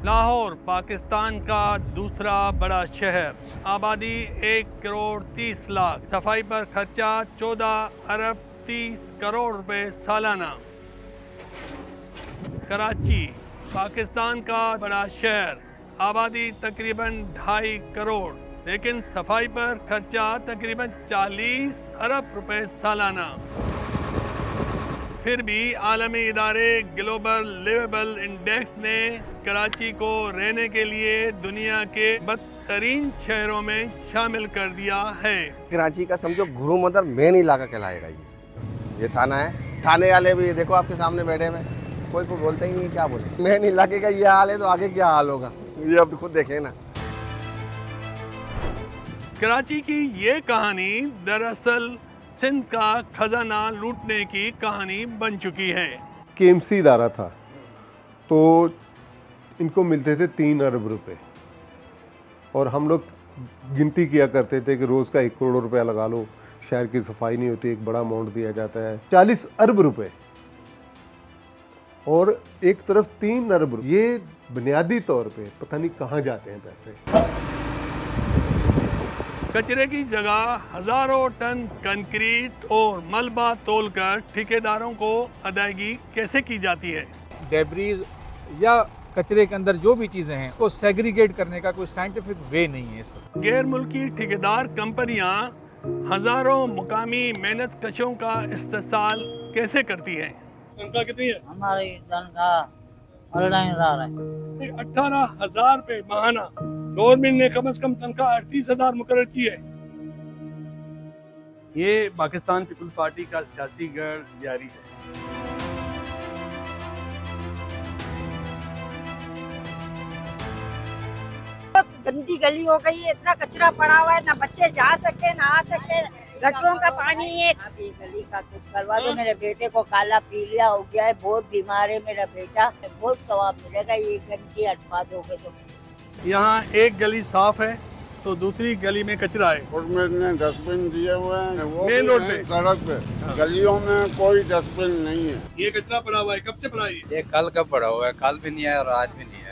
लाहौर पाकिस्तान का दूसरा बड़ा शहर, आबादी 1 करोड़ 30 लाख, सफाई पर खर्चा 14 अरब 30 करोड़ रुपए सालाना। कराची पाकिस्तान का बड़ा शहर, आबादी तकरीबन 2.5 करोड़, लेकिन सफाई पर खर्चा तकरीबन 40 अरब रुपए सालाना। फिर भी आलमी इदारे ग्लोबल लिवेबल इंडेक्स ने कराची को रहने के लिए दुनिया के बदतरीन शहरों में शामिल कर दिया है। कराची का समझो गुरु मदर मेन इलाका कहलाएगा ये थाना है। थाने वाले भी देखो आपके सामने बैठे हुए, कोई को बोलते ही नहीं, क्या बोले। मेन इलाके का ये हाल है तो आगे क्या हाल होगा ये अब खुद देखें ना। कराची की ये कहानी दरअसल सिंध का खजाना लूटने की कहानी बन चुकी है। केएमसी इदारा था तो इनको मिलते थे 3 अरब रुपए और हम लोग गिनती किया करते थे कि रोज़ का 1 करोड़ रुपया लगा लो, शहर की सफाई नहीं होती, एक बड़ा अमाउंट दिया जाता है। 40 अरब रुपए और एक तरफ 3 अरब रुपए, ये बुनियादी तौर पे पता नहीं कहाँ जाते हैं पैसे। कचरे की जगह हजारों टन कंक्रीट और मलबा तोलकर ठेकेदारों को अदायगी कैसे की जाती है? डेब्रीज या कचरे के अंदर जो भी चीज़ें हैं उसको सेग्रीगेट करने का कोई साइंटिफिक वे नहीं है इसको। गैर मुल्की ठेकेदार कंपनियां हजारों मुकामी मेहनत कशों का इस्तेसाल कैसे करती हैं? तनख्वाह कितनी है? हमारी तनख्वाह 18,000 है। 18,000 रुपए माहाना। गवर्नमेंट ने कम से कम तनख्वाह 38,000 मुकर्रर की है। ये पाकिस्तान पीपल्स पार्टी का सियासी गढ़ जारी है। गंदी गली हो गई है, इतना कचरा पड़ा हुआ है, ना बच्चे जा सकते ना आ सकते, गटरों का पानी है। अभी गली का कुछ करवा दो, मेरे बेटे को काला पीलिया हो गया है, बहुत बीमार है मेरा बेटा, बहुत सवाब मिलेगा ये घंटी हटवा दोगे तो। यहाँ एक गली साफ है तो दूसरी गली में कचरा है। गवर्नमेंट ने डस्टबिन दिए हुए हैं, वो मेन रोड पे, सड़क पे, गलियों में कोई डस्टबिन नहीं है। ये कचरा पड़ा हुआ है, कब से पड़ा है ये कल का पड़ा हुआ है, कल भी नहीं है और आज भी नहीं है।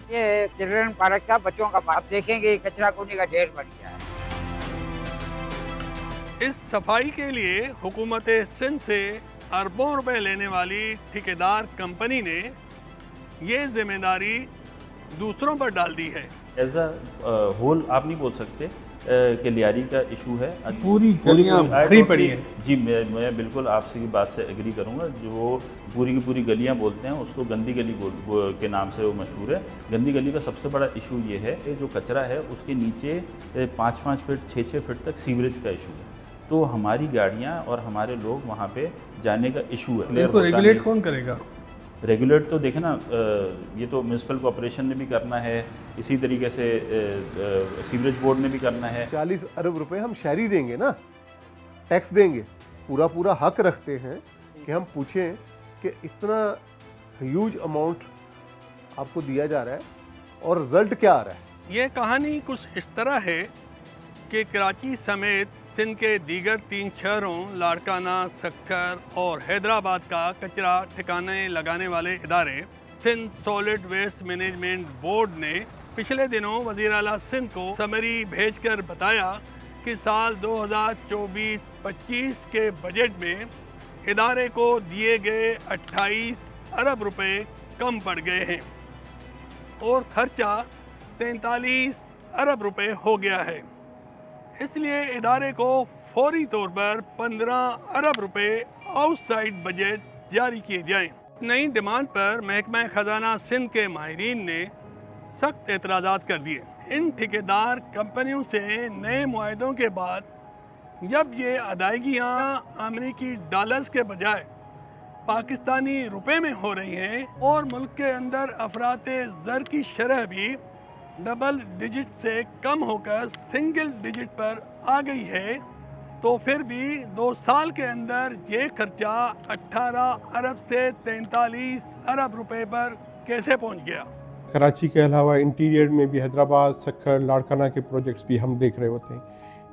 ये चिल्ड्रन पार्क था, बच्चों का पार्क, देखेंगे कचरा कूड़े का ढेर बन गया है। इस सफाई के लिए हुकूमत सिंध से अरबों रुपए लेने वाली ठेकेदार कंपनी ने ये जिम्मेदारी दूसरों पर डाल दी है। एज अ होल आप नहीं बोल सकते कि लियारी का इशू है। पूरी गलियां भरी पड़ी हैं। जी मैं बिल्कुल आपसे की बात से एग्री करूंगा। जो वो पूरी की पूरी गलियां बोलते हैं उसको गंदी गली के नाम से वो मशहूर है। गंदी गली का सबसे बड़ा इशू ये है कि जो कचरा है उसके नीचे 5-5 फीट 6-6 फीट तक सीवरेज का इशू है। तो हमारी गाड़ियाँ और हमारे लोग वहाँ पे जाने का इशू है। इसको रेगुलेट कौन करेगा? रेगुलेट तो देखे ना, ये तो म्यूनसिपल कॉर्पोरेशन ने भी करना है, इसी तरीके से सीवरेज बोर्ड ने भी करना है। 40 अरब रुपए हम शहरी देंगे ना, टैक्स देंगे, पूरा हक रखते हैं कि हम पूछें कि इतना ह्यूज अमाउंट आपको दिया जा रहा है और रिजल्ट क्या आ रहा है। ये कहानी कुछ इस तरह है कि कराची समेत सिंध के दीगर 3 शहरों लाड़काना, सक्कर और हैदराबाद का कचरा ठिकाने लगाने वाले इदारे Sindh solid waste management board ने पिछले दिनों वज़ीर आला सिंध को समरी भेजकर बताया कि साल 2024-25 के बजट में इदारे को दिए गए 28 अरब रुपए कम पड़ गए हैं और खर्चा 43 अरब रुपए हो गया है। इसलिए इदारे को फौरी तौर पर 15 अरब रुपए आउटसाइड बजट जारी किए जाएं। नई डिमांड पर महकमा खजाना सिंध के माहिरीन ने सख्त एतराज़ात कर दिए। इन ठेकेदार कंपनियों से नए मुआहदों के बाद जब ये अदायगियाँ अमेरिकी डॉलर्स के बजाय पाकिस्तानी रुपए में हो रही हैं और मुल्क के अंदर अफराते ज़र की शरह भी डबल डिजिट से कम होकर सिंगल डिजिट पर आ गई है, तो फिर भी 2 साल के अंदर ये खर्चा 18 अरब से 43 अरब रुपए पर कैसे पहुंच गया। कराची के अलावा इंटीरियर में भी हैदराबाद, सक्कर, लाड़काना के प्रोजेक्ट्स भी हम देख रहे होते हैं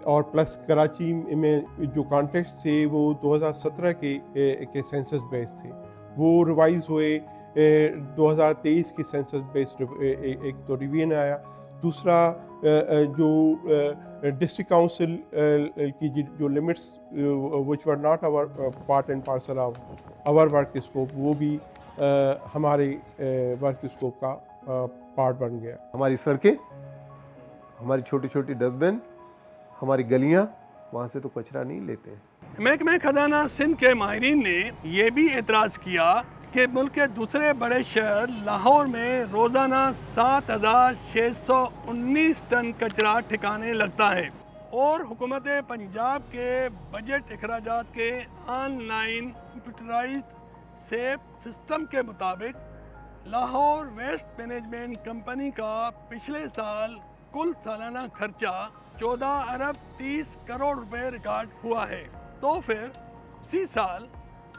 और प्लस कराची में जो कॉन्टेक्स्ट थे वो 2017 के सेंसस बेस थे, वो रिवाइज हुए 2023 की सेंसस बेस्ड एक तो रिवीजन आया, दूसरा जो डिस्ट्रिक्ट काउंसिल की जो limits which were not our part and parcel of our work scope, वो भी हमारे वर्क स्कोप का पार्ट बन गया। हमारी सड़कें, हमारी छोटी छोटी डस्टबिन, हमारी गलियां, वहाँ से तो कचरा नहीं लेते हैं। महकमे खजाना सिंध के माहिरीन ने यह भी एतराज़ किया कि मुल्क के दूसरे बड़े शहर लाहौर में रोज़ाना 7,619 टन कचरा ठिकाने लगता है और हुकूमत पंजाब के बजट अखराजात के ऑनलाइन कंप्यूटराइज्ड सेफ सिस्टम के मुताबिक लाहौर वेस्ट मैनेजमेंट कंपनी का पिछले साल कुल सालाना खर्चा 14 अरब 30 करोड़ रुपए रिकॉर्ड हुआ है। तो फिर उसी साल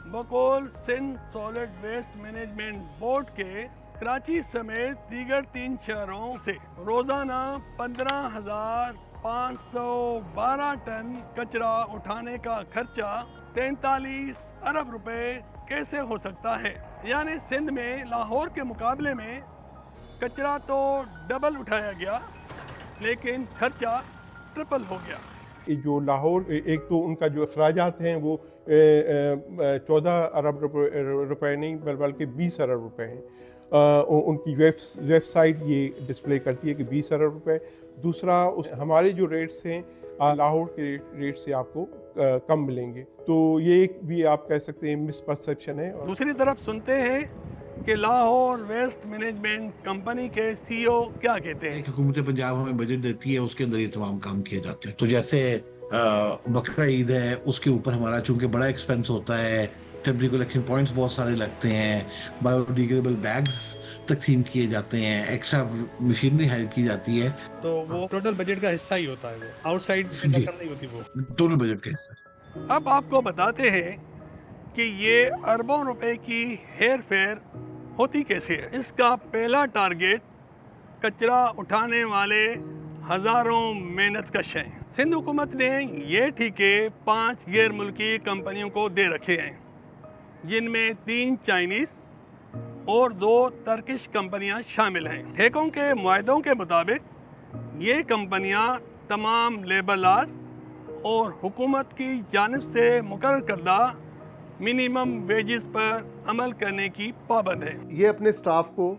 बकौल Sindh solid waste management board के कराची समेत दीगर 3 शहरों से रोज़ाना 15,512 टन कचरा उठाने का खर्चा 43 अरब रुपए कैसे हो सकता है? यानी सिंध में लाहौर के मुकाबले में कचरा तो डबल उठाया गया लेकिन खर्चा ट्रिपल हो गया। जो लाहौर, एक तो उनका जो अखराजात हैं वो 14 अरब रुपए नहीं बल्कि 20 अरब रुपए हैं। उनकी वेबसाइट ये डिस्प्ले करती है कि 20 अरब रुपए। दूसरा, हमारे जो रेट्स हैं लाहौर के रेट से आपको कम मिलेंगे, तो ये एक भी आप कह सकते हैं मिसपरसेप्शन है। दूसरी तरफ सुनते हैं कि लाहौर वेस्ट मैनेजमेंट कंपनी के सीईओ क्या कहते हैं। हुकूमत पंजाब हमें बजट देती है, उसके अंदर ये तमाम काम किए जाते हैं। तो जैसे बकरा ईद है, उसके ऊपर हमारा चूंकि बड़ा एक्सपेंस होता है, टेम्परी कलेक्शन पॉइंट्स बहुत सारे लगते हैं, बायोडिग्रेडेबल बैग्स तकसीम किए जाते हैं, एक्स्ट्रा मशीनरी हायर की जाती है, तो वो टोटल बजट का हिस्सा ही होता है, वो आउटसाइड रकम नहीं होती, वो टोटल बजट का हिस्सा। अब आपको बताते हैं कि ये अरबों रुपए की हेर फेर होती कैसे है। इसका पहला टारगेट कचरा उठाने वाले हज़ारों मेहनतकश हैं। सिंध हुकूमत ने ये ठीके 5 गैर मुल्की कंपनियों को दे रखे हैं, जिनमें 3 चाइनीज़ और 2 तर्किश कंपनियां शामिल हैं। ठेकों के मुआहदों के मुताबिक ये कंपनियां तमाम लेबर लॉज और हुकूमत की जानिब से मुकर्रर करदा मिनिमम वेजेस पर अमल करने की पाबंद है। ये अपने स्टाफ को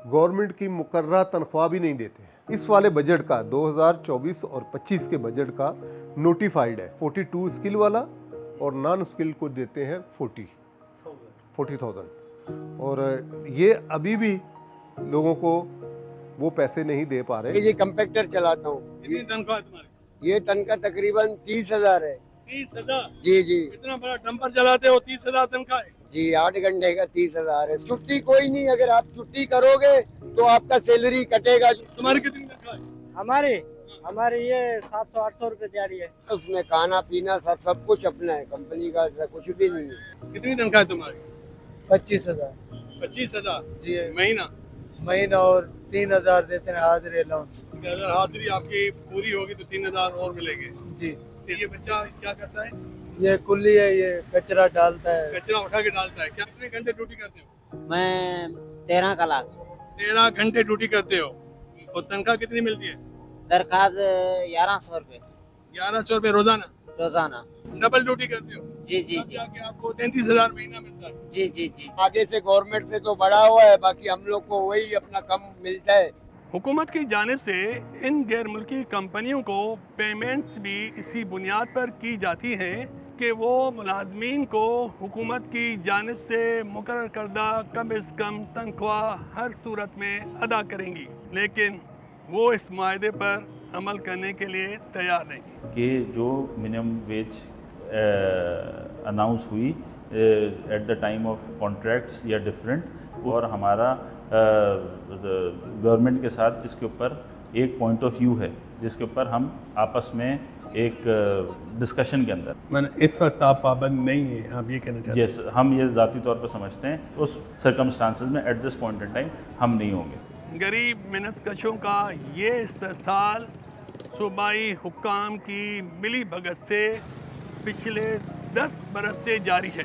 गवर्नमेंट की मुकर्रर तनख्वाह भी नहीं देते हैं। इस वाले बजट का 2024 और 25 के बजट का नोटिफाइड है 42 स्किल वाला और नॉन स्किल को देते हैं 40,000 और ये अभी भी लोगों को वो पैसे नहीं दे पा रहे। ये कंपैक्टर चलाता हूँ। कितनी तनख्वाह तुम्हारी? ये तनख्वाह तकरीबन 30,000 है। 30,000? जी जी। इतना बड़ा डंपर चलाते हो, 30,000 तनख्वाह है? जी, 8 घंटे का 30,000 है। छुट्टी कोई नहीं, अगर आप छुट्टी करोगे तो आपका सैलरी कटेगा। तुम्हारी कितनी तनख्वाह है? हमारे ये 700-800 रुपए दिहाड़ी है। उसमें खाना पीना सब कुछ अपना है, कंपनी का ऐसा कुछ भी नहीं है। कितनी तनख्वाह है तुम्हारी? 25,000। 25,000 जी, महीना और 3,000 देते हैं हाजिरी अलाउंस। अगर हाजिरी आपकी पूरी होगी तो 3,000 और मिलेंगे। जी। तो ये बच्चा क्या करता है? ये कुल्ली है, ये कचरा डालता है। कचरा उठा के डालता है। क्या कितने घंटे ड्यूटी करते हो? मैं 13 कलाक 13 घंटे ड्यूटी करते हो और तनख्वाह कितनी मिलती है? दरखास्त 1100 रुपए 1100 रुपए रोजाना? रोजाना। डबल ड्यूटी करते हो? जी जी जी। जाके आपको 33,000 महीना मिलता है। जी जी जी। आगे से गवर्नमेंट से तो बढ़ा हुआ है, बाकी हम लोग को वही अपना कम मिलता है। हुकूमत की जानिब से इन गैर मुल्की कंपनियों को पेमेंट्स भी इसी बुनियाद पर की जाती हैं कि वो मुलाजमीन को हुकूमत की जानिब से मुकर्रर करदा कम से कम तनख्वाह हर सूरत में अदा करेंगी, लेकिन वो इस माहदे पर अमल करने के लिए तैयार नहीं। कि जो मिनिमम वेज अनाउंस हुई at the time of contracts या डिफरेंट, और हमारा गवर्नमेंट के साथ इसके ऊपर एक पॉइंट ऑफ व्यू है जिसके ऊपर हम आपस में एक डिस्कशन के अंदर मैंने इस वक्त आप पाबंद नहीं है, आप ये कहना चाहते हैं? यस, हम ये ज़ाती तौर पर समझते हैं उस सर्कमस्टांसेस में at this point in time हम नहीं होंगे। गरीब मेहनतकशों का ये इस्तेसाल सूबाई हुक्काम की मिली भगत से पिछले 10 बरस से जारी है।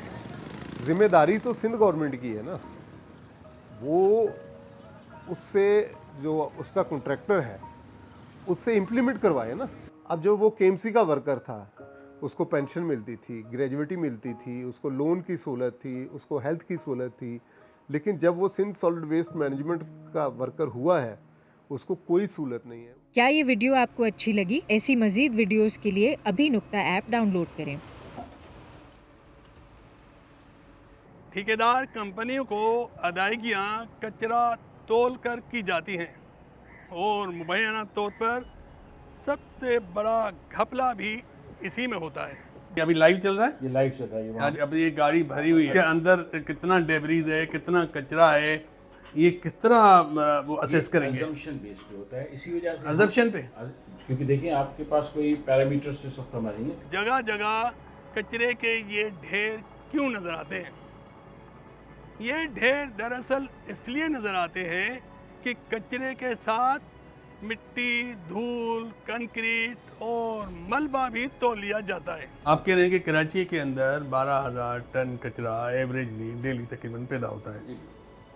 जिम्मेदारी तो सिंध गवर्नमेंट की है ना, वो उससे जो उसका कॉन्ट्रैक्टर है उससे इम्प्लीमेंट करवाए ना। अब जो वो केएमसी का वर्कर था उसको पेंशन मिलती थी, ग्रेजुएटी मिलती थी, उसको लोन की सहूलत थी, उसको हेल्थ की सहूलत थी, लेकिन जब वो सिंध सॉलिड वेस्ट मैनेजमेंट का वर्कर हुआ है उसको कोई सहूलत नहीं है। क्या ये वीडियो आपको अच्छी लगी? ऐसी मजीद वीडियोस के लिए अभी नुक्ता ऐप डाउनलोड करें। ठेकेदार कंपनियों को अदायगियाँ कचरा तोल कर की जाती हैं और मुबैना तौर पर सबसे बड़ा घपला भी इसी में होता है। ये अभी लाइव चल रहा है? ये लाइव चल रहा है। आज अब ये गाड़ी भरी हुई है, के अंदर कितना डेब्रीज है, कितना कचरा है, ये किस तरह वो असेस करेंगे? assumption based पे होता है, इसी वजह से Assumption पे? क्योंकि देखिए आपके पास कोई पैरामीटर्स इस वक्त हमारे नहीं है। जगह जगह कचरे के ये ढेर क्यों नजर आते हैं? ये ढेर दरअसल इसलिए नजर आते हैं कि कचरे के साथ मिट्टी, धूल, कंक्रीट और मलबा भी तोल लिया जाता है। आप कह रहे हैं कि कराची के अंदर 12,000 टन कचरा एवरेजली डेली तकरीबन पैदा होता है,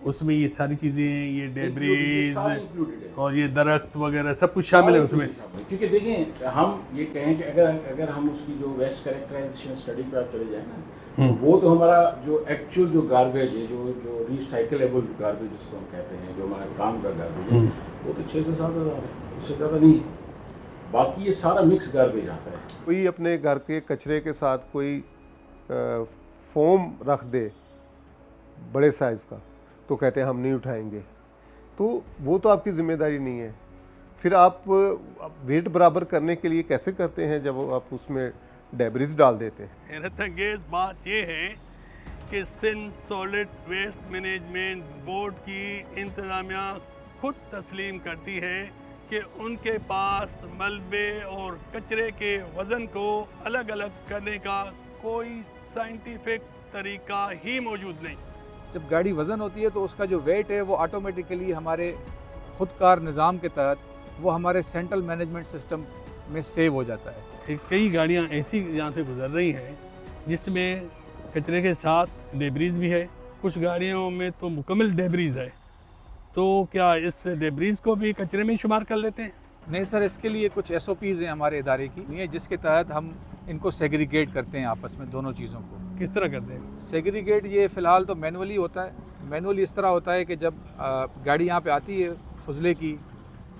उसमें ये सारी चीज़ें, ये डेब्रीज और ये दरख्त वगैरह सब कुछ शामिल है उसमें। क्योंकि देखें हम ये कहें कि अगर हम उसकी जो वेस्ट कैरेक्टराइजेशन स्टडी पे आप चले जाए ना, तो वो तो हमारा जो एक्चुअल जो गार्बेज है, जो रिसाइकलेबल गार्बेज जिसको हम कहते हैं, जो हमारा काम का गार्बेज है, वो तो 6 से 7 हज़ार है, उससे ज़्यादा नहीं। बाकी ये सारा मिक्स गार्बेज आता है। कोई अपने घर के कचरे के साथ कोई फोम रख दे बड़े साइज़ का तो कहते हैं हम नहीं उठाएंगे, तो वो तो आपकी जिम्मेदारी नहीं है। फिर आप वेट बराबर करने के लिए कैसे करते हैं जब आप उसमें डेब्रिज डाल देते हैं? हैरत अंगेज बात यह है कि Sindh solid waste management board की इंतज़ामिया खुद तस्लीम करती है कि उनके पास मलबे और कचरे के वज़न को अलग अलग करने का कोई साइंटिफिक तरीका ही मौजूद नहीं। जब गाड़ी वज़न होती है तो उसका जो वेट है वो ऑटोमेटिकली हमारे खुदकार निज़ाम के तहत वो हमारे सेंट्रल मैनेजमेंट सिस्टम में सेव हो जाता है। कई गाड़ियाँ ऐसी यहाँ से गुजर रही हैं जिसमें कचरे के साथ डेब्रीज भी है, कुछ गाड़ियों में तो मुकम्मल डेब्रीज है, तो क्या इस डेब्रीज को भी कचरे में शुमार कर लेते हैं? नहीं सर, इसके लिए कुछ SOPs हैं हमारे इदारे की, जिसके तहत हम इनको सेग्रीगेट करते हैं आपस में, दोनों चीज़ों को। किस तरह करते हैं सेग्रीगेट? ये फ़िलहाल तो मैनुअली होता है। मैनुअली इस तरह होता है कि जब गाड़ी यहाँ पे आती है फुजले की,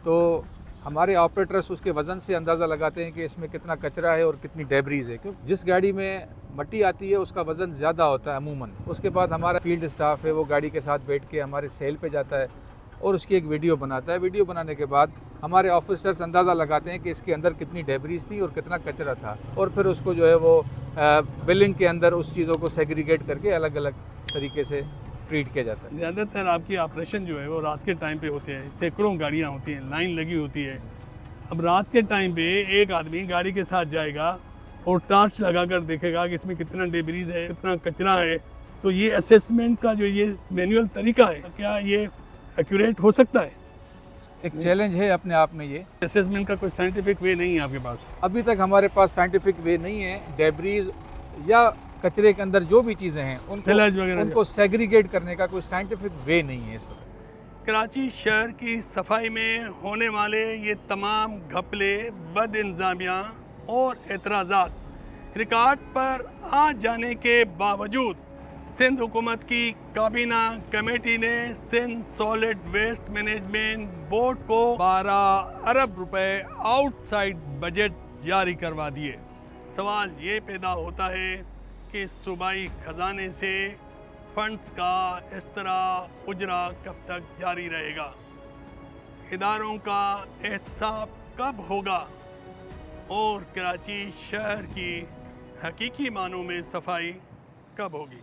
तो हमारे ऑपरेटर्स उसके वज़न से अंदाज़ा लगाते हैं कि इसमें कितना कचरा है और कितनी डेब्रीज है। क्योंकि जिस गाड़ी में मट्टी आती है उसका वज़न ज़्यादा होता है अमूमन। उसके बाद हमारा फील्ड स्टाफ है वो गाड़ी के साथ बैठ के हमारे सेल पे जाता है और उसकी एक वीडियो बनाता है। वीडियो बनाने के बाद हमारे ऑफिसर्स अंदाज़ा लगाते हैं कि इसके अंदर कितनी डेब्रीज थी और कितना कचरा था, और फिर उसको जो है वो बिलिंग के अंदर उस चीज़ों को सेग्रीगेट करके अलग अलग तरीके से ट्रीट किया जाता है। ज़्यादातर आपकी ऑपरेशन जो है वो रात के टाइम पे होते हैं, सैकड़ों गाड़ियाँ होती हैं, लाइन लगी होती है। अब रात के टाइम पे एक आदमी गाड़ी के साथ जाएगा और टॉर्च लगा कर देखेगा कि इसमें कितना डेब्रीज है, कितना कचरा है, तो ये असेसमेंट का जो ये मैनुअल तरीका है, क्या ये एक्यूरेट हो सकता है? एक चैलेंज है अपने आप में। ये असेसमेंट का कोई साइंटिफिक वे नहीं है आपके पास? अभी तक हमारे पास साइंटिफिक वे नहीं है। डेब्रीज या कचरे के अंदर जो भी चीज़ें हैं उनको सेग्रीगेट करने का कोई साइंटिफिक वे नहीं है इस वक्त। कराची शहर की सफाई में होने वाले ये तमाम घपले, बद इंतज़ामिया और एतराज़ात रिकॉर्ड पर आ जाने के बावजूद सिंध हुकूमत की काबीना कमेटी ने Sindh solid waste management board को 12 अरब रुपए आउटसाइड बजट जारी करवा दिए। सवाल ये पैदा होता है कि सूबाई खजाने से फंड्स का इस तरह उजरा कब तक जारी रहेगा? इदारों का एहतसाब कब होगा और कराची शहर की हकीकी मानों में सफाई कब होगी?